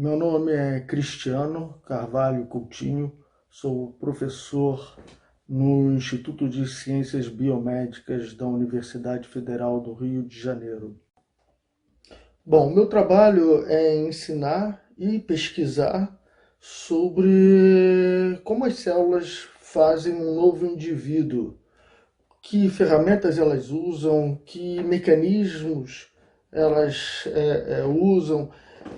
Meu nome é Cristiano Carvalho Coutinho, sou professor no Instituto de Ciências Biomédicas da Universidade Federal do Rio de Janeiro. Bom, meu trabalho é ensinar e pesquisar sobre como as células fazem um novo indivíduo, que ferramentas elas usam, que mecanismos elas usam,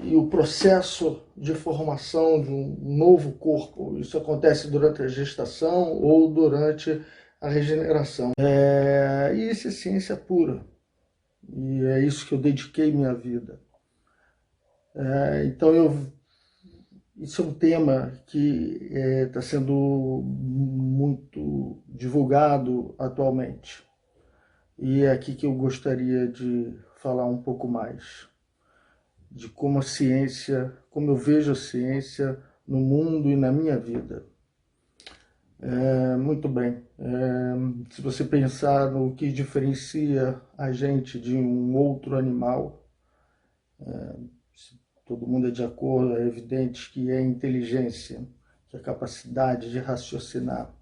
e o processo de formação de um novo corpo. Isso acontece durante a gestação ou durante a regeneração. E isso é ciência pura. E é isso que eu dediquei minha vida. Então, isso é um tema que está sendo muito divulgado atualmente. E é aqui que eu gostaria de falar um pouco mais de como a ciência, como eu vejo a ciência no mundo e na minha vida. Muito bem. Se você pensar no que diferencia a gente de um outro animal, se todo mundo é de acordo, é evidente que é a inteligência, que é a capacidade de raciocinar.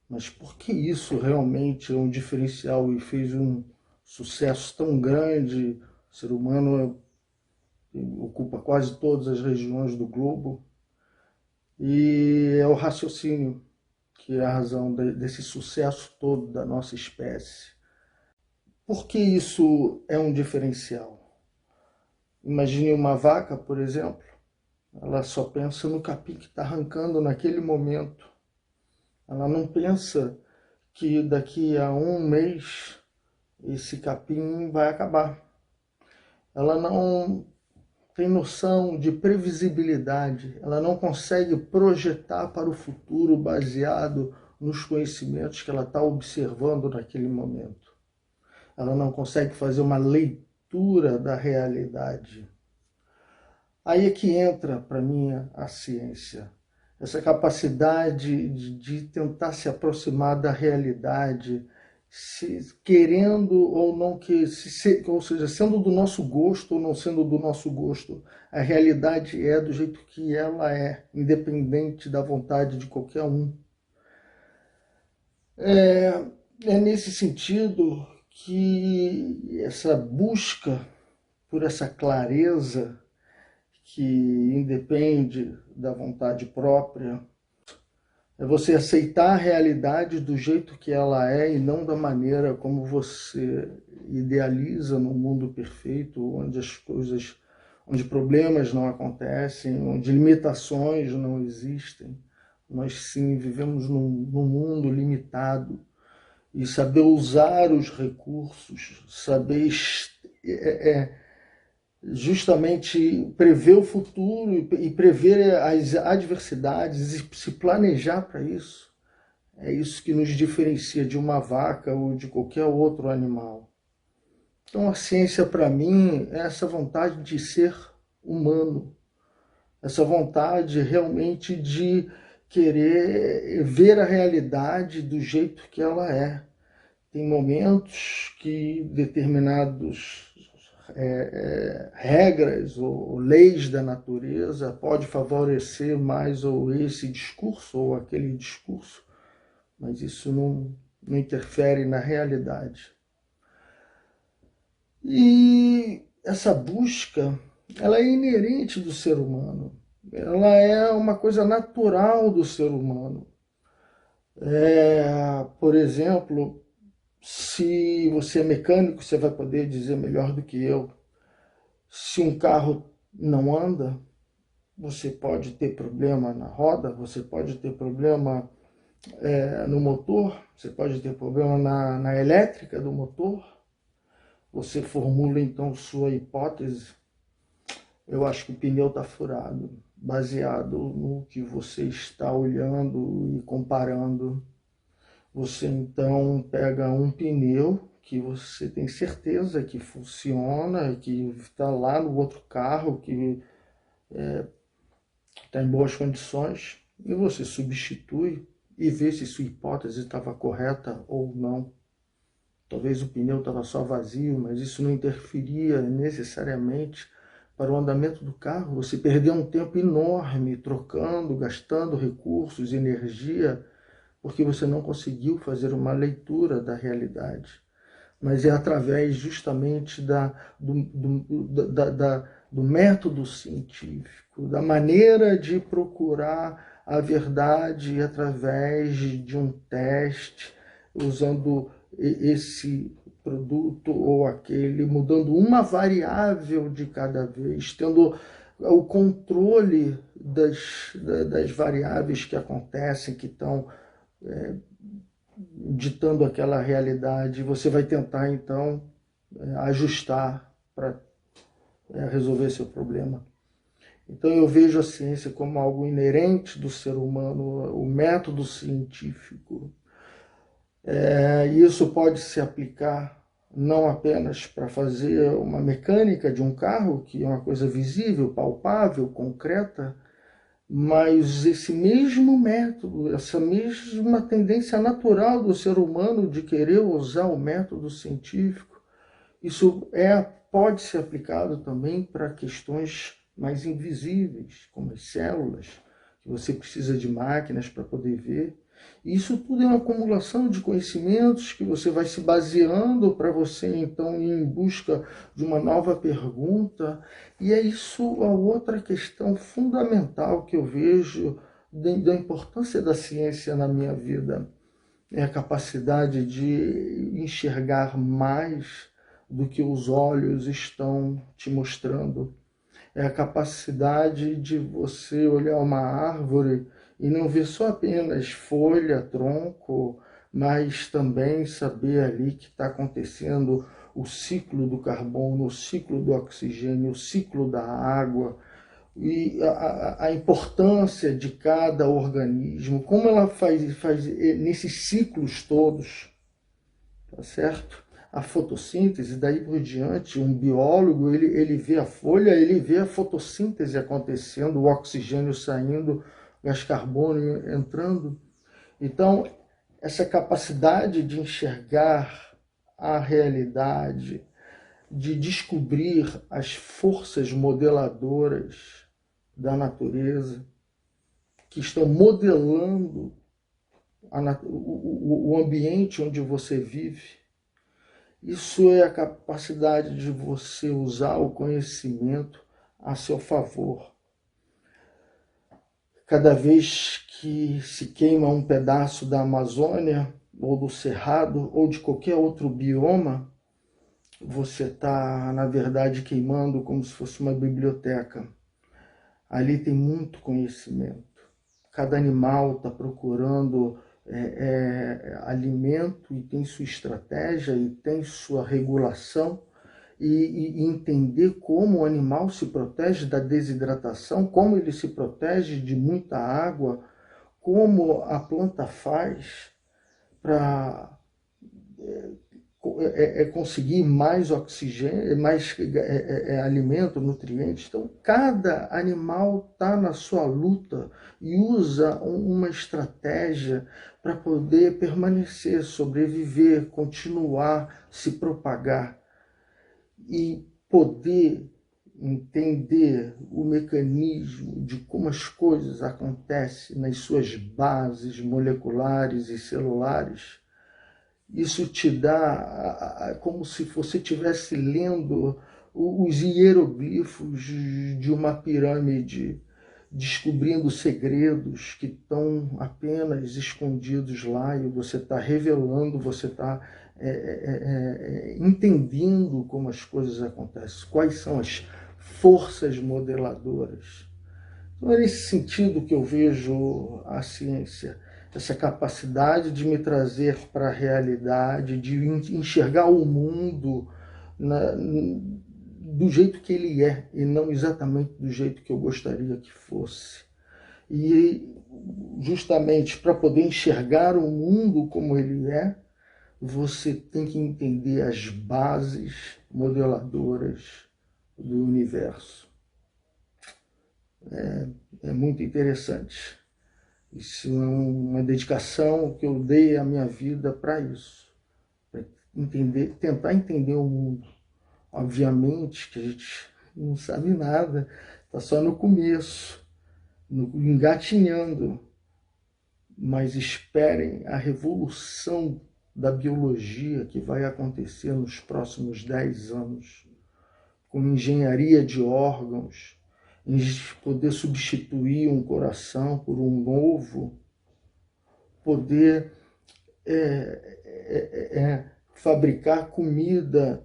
Mas por que isso realmente é um diferencial e fez um sucesso tão grande? O ser humano ocupa quase todas as regiões do globo, e é o raciocínio que é a razão desse sucesso todo da nossa espécie. Por que isso é um diferencial? Imagine uma vaca, por exemplo, ela só pensa no capim que está arrancando naquele momento. Ela não pensa que daqui a um mês esse capim vai acabar. Ela não tem noção de previsibilidade, ela não consegue projetar para o futuro baseado nos conhecimentos que ela está observando naquele momento. Ela não consegue fazer uma leitura da realidade. Aí é que entra, para mim, a ciência. Essa capacidade de tentar se aproximar da realidade, querendo ou não, ou seja, sendo do nosso gosto ou não sendo do nosso gosto, a realidade é do jeito que ela é, independente da vontade de qualquer um. É nesse sentido que essa busca por essa clareza que independe da vontade própria, é você aceitar a realidade do jeito que ela é e não da maneira como você idealiza num mundo perfeito, onde as coisas, onde problemas não acontecem, onde limitações não existem. Nós sim vivemos num mundo limitado, e saber usar os recursos, saber justamente prever o futuro e prever as adversidades e se planejar para isso. É isso que nos diferencia de uma vaca ou de qualquer outro animal. Então a ciência, para mim, é essa vontade de ser humano, essa vontade realmente de querer ver a realidade do jeito que ela é. Tem momentos que determinados regras ou leis da natureza pode favorecer mais ou esse discurso ou aquele discurso, mas isso não interfere na realidade. E essa busca, ela é inerente do ser humano, ela é uma coisa natural do ser humano. Por exemplo, se você é mecânico, você vai poder dizer melhor do que eu. Se um carro não anda, você pode ter problema na roda, você pode ter problema no motor, você pode ter problema na elétrica do motor. Você formula então sua hipótese. Eu acho que o pneu está furado, baseado no que você está olhando e comparando. Você então pega um pneu que você tem certeza que funciona, que está lá no outro carro, que está em boas condições, e você substitui e vê se sua hipótese estava correta ou não. Talvez o pneu estava só vazio, mas isso não interferia necessariamente para o andamento do carro. Você perdeu um tempo enorme trocando, gastando recursos, energia, porque você não conseguiu fazer uma leitura da realidade. Mas é através justamente do método científico, da maneira de procurar a verdade através de um teste, usando esse produto ou aquele, mudando uma variável de cada vez, tendo o controle das variáveis que acontecem, que estão ditando aquela realidade. Você vai tentar, então, ajustar para resolver seu problema. Então eu vejo a ciência como algo inerente do ser humano, o método científico. Isso pode se aplicar não apenas para fazer uma mecânica de um carro, que é uma coisa visível, palpável, concreta, mas esse mesmo método, essa mesma tendência natural do ser humano de querer usar o método científico, isso pode ser aplicado também para questões mais invisíveis, como as células, que você precisa de máquinas para poder ver. Isso tudo é uma acumulação de conhecimentos que você vai se baseando para você, então, ir em busca de uma nova pergunta. E é isso a outra questão fundamental que eu vejo da importância da ciência na minha vida. É a capacidade de enxergar mais do que os olhos estão te mostrando. É a capacidade de você olhar uma árvore e não ver só apenas folha, tronco, mas também saber ali que está acontecendo o ciclo do carbono, o ciclo do oxigênio, o ciclo da água, e a importância de cada organismo, como ela faz nesses ciclos todos, tá certo? A fotossíntese, daí por diante, um biólogo, ele vê a folha, ele vê a fotossíntese acontecendo, o oxigênio saindo, o gás carbônico entrando. Então, essa capacidade de enxergar a realidade, de descobrir as forças modeladoras da natureza, que estão modelando o ambiente onde você vive. Isso é a capacidade de você usar o conhecimento a seu favor. Cada vez que se queima um pedaço da Amazônia, ou do Cerrado, ou de qualquer outro bioma, você está, na verdade, queimando como se fosse uma biblioteca. Ali tem muito conhecimento. Cada animal está procurando alimento e tem sua estratégia e tem sua regulação, e entender como o animal se protege da desidratação, como ele se protege de muita água, como a planta faz para conseguir mais oxigênio, mais alimento, nutrientes. Então, cada animal está na sua luta e usa uma estratégia para poder permanecer, sobreviver, continuar, se propagar e poder entender o mecanismo de como as coisas acontecem nas suas bases moleculares e celulares. Isso te dá como se você estivesse lendo os hieroglifos de uma pirâmide, descobrindo segredos que estão apenas escondidos lá, e você está revelando, você está entendendo como as coisas acontecem, quais são as forças modeladoras. Então é nesse sentido que eu vejo a ciência, essa capacidade de me trazer para a realidade, de enxergar o mundo do jeito que ele é, e não exatamente do jeito que eu gostaria que fosse. E justamente para poder enxergar o mundo como ele é, você tem que entender as bases modeladoras do universo. É muito interessante. Isso é uma dedicação que eu dei à minha vida para isso, para tentar entender o mundo. Obviamente que a gente não sabe nada, está só no começo, engatinhando. Mas esperem a revolução da biologia que vai acontecer nos próximos 10 anos, com engenharia de órgãos, em poder substituir um coração por um novo, poder fabricar comida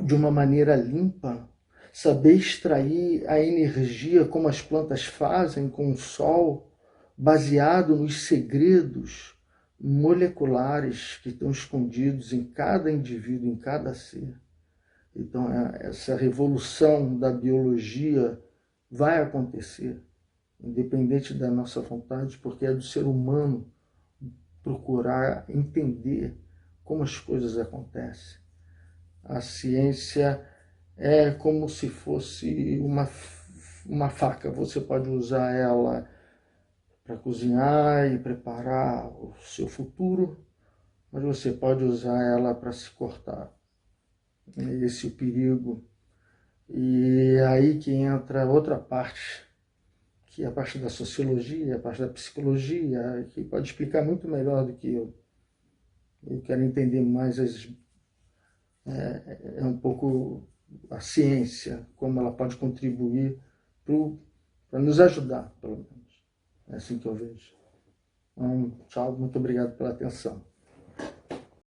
de uma maneira limpa, saber extrair a energia como as plantas fazem com o sol, baseado nos segredos moleculares que estão escondidos em cada indivíduo, em cada ser. Então, essa revolução da biologia vai acontecer, independente da nossa vontade, porque é do ser humano procurar entender como as coisas acontecem. A ciência é como se fosse uma faca. Você pode usar ela para cozinhar e preparar o seu futuro, mas você pode usar ela para se cortar. Esse é o perigo. E aí que entra outra parte, que é a parte da sociologia, a parte da psicologia, que pode explicar muito melhor do que eu. Eu quero entender mais um pouco a ciência, como ela pode contribuir para nos ajudar, pelo menos. É assim que eu vejo. Então, tchau, muito obrigado pela atenção.